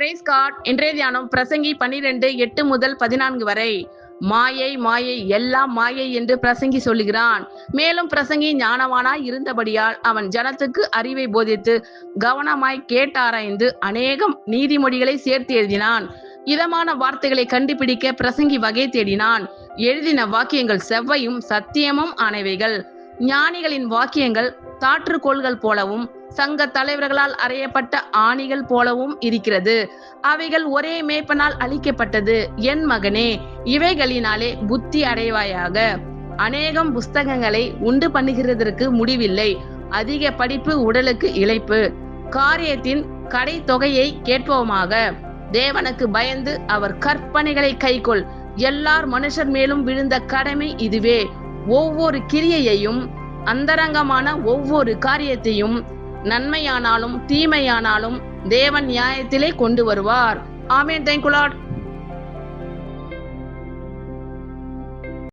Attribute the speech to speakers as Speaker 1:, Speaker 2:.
Speaker 1: Price God. இன்றைய தியானம் பிரசங்கி 12:8 முதல் 14 வரை. மாயை மாயை எல்லாம் மாயை என்று பிரசங்கி சொல்லுகிறான். மேலும் பிரசங்கி ஞானவானாய் இருந்தபடியால் அவன் ஜனத்துக்கு அறிவை போதித்து கவனமாய் கேட்டாராய்ந்து அநேகம் நீதிமொழிகளை சேர்த்து எழுதினான். இதமான வார்த்தைகளை கண்டுபிடிக்க பிரசங்கி வகை தேடினான். எழுதின வாக்கியங்கள் செவ்வையும் சத்தியமும் ஆனவைகள். ஞானிகளின் வாக்கியங்கள் தாற்றுக்கோள்கள் போலவும் சங்க தலைவர்களால் அறையப்பட்ட ஆணிகள் போலவும் இருக்கிறது. அவைகள் ஒரே மேய்ப்பனால் அளிக்கப்பட்டது. என் மகனே, இவைகளினாலே புத்தி அடைவாயாக. அநேகம் புஸ்தகங்களை உண்டு பண்ணுகிறதற்கு முடிவில்லை. அதிக படிப்பு உடலுக்கு இளைப்பு. காரியத்தின் கடை தொகையை கேட்போமாக. தேவனுக்கு பயந்து அவர் கற்பனைகளை கைக்கொள். எல்லார் மனுஷர் மேலும் விழுந்த கடமை இதுவே. ஒவ்வொரு கிரியையையும் அந்தரங்கமான ஒவ்வொரு காரியத்தையும் நன்மையானாலும் தீமையானாலும் தேவன் நியாயத்திலே கொண்டு வருவார். ஆமென். Thank you Lord.